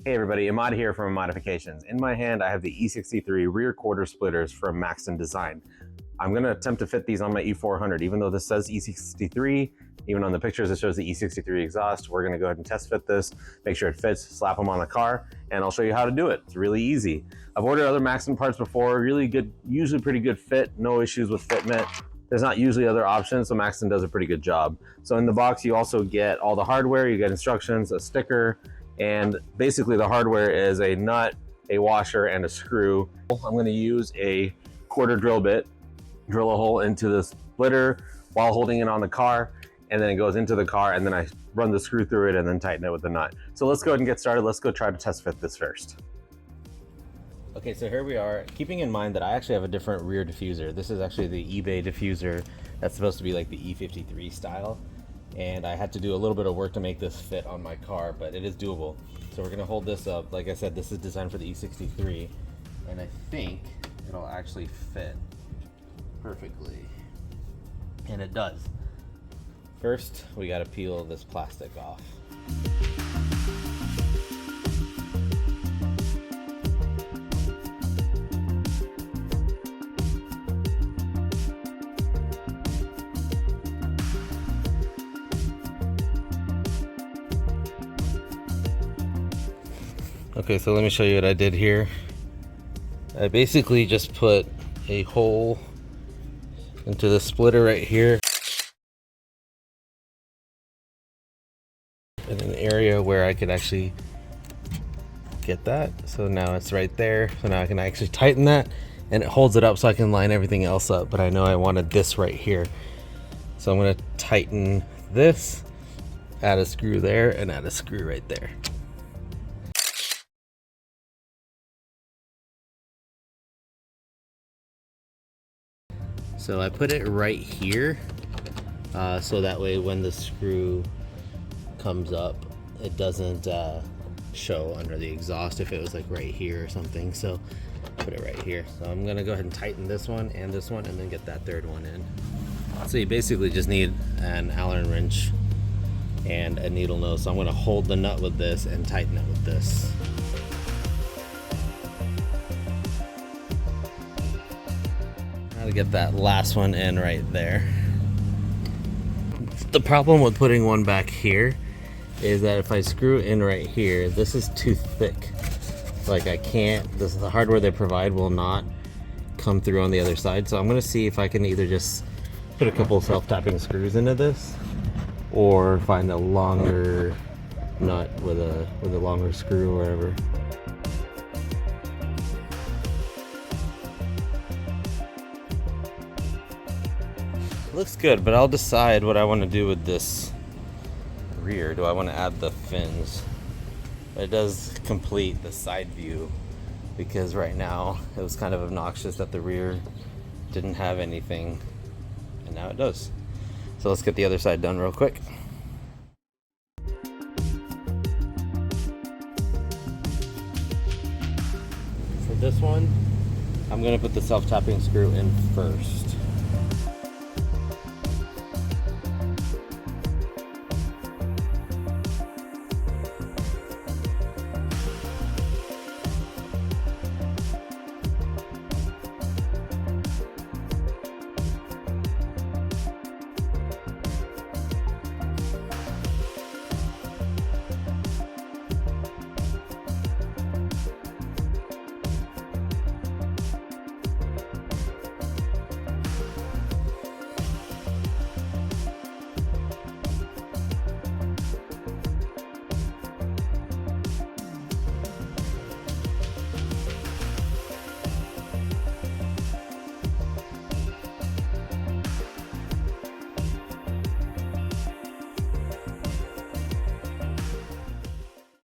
Hey everybody, Imad here from Modifications. In my hand, I have the E63 rear quarter splitters from Maxton Design. I'm gonna attempt to fit these on my E400. Even though this says E63, even on the pictures it shows the E63 exhaust, we're gonna go ahead and test fit this, make sure it fits, slap them on the car, and I'll show you how to do it. It's really easy. I've ordered other Maxton parts before, really good, usually pretty good fit, no issues with fitment. There's not usually other options, so Maxton does a pretty good job. So in the box, you also get all the hardware, you get instructions, a sticker, and basically the hardware is a nut, a washer, and a screw. I'm gonna use a quarter drill bit, drill a hole into the splitter while holding it on the car, and then it goes into the car, and then I run the screw through it and then tighten it with the nut. So let's go ahead and get started. Let's go try to test fit this first. Okay, so here we are, keeping in mind that I actually have a different rear diffuser. This is actually the eBay diffuser that's supposed to be like the E53 style. And I had to do a little bit of work to make this fit on my car, but it is doable. So we're gonna hold this up. Like I said, this is designed for the E63, and I think it'll actually fit perfectly. And it does. First, we gotta peel this plastic off. Okay, so let me show you what I did here. I basically just put a hole into the splitter right here in an area where I could actually get that. So now it's right there. So now I can actually tighten that, and it holds it up so I can line everything else up. But I know I wanted this right here. So I'm gonna tighten this, add a screw there, and add a screw right there. So I put it right here, so that way when the screw comes up, it doesn't show under the exhaust if it was like right here or something. So put it right here. So I'm gonna go ahead and tighten this one, and then get that third one in. So you basically just need an Allen wrench and a needle nose. So I'm gonna hold the nut with this and tighten it with this. To get that last one in right there. The problem with putting one back here is that if I screw in right here, this is too thick. Like I can't, the hardware they provide will not come through on the other side. So I'm gonna see if I can either just put a couple self-tapping screws into this, or find a longer nut with a longer screw or whatever. Looks good, but I'll decide what I want to do with this rear. Do I want to add the fins? But it does complete the side view, because right now it was kind of obnoxious that the rear didn't have anything, and now it does. So let's get the other side done real quick. For this one, I'm going to put the self-tapping screw in first.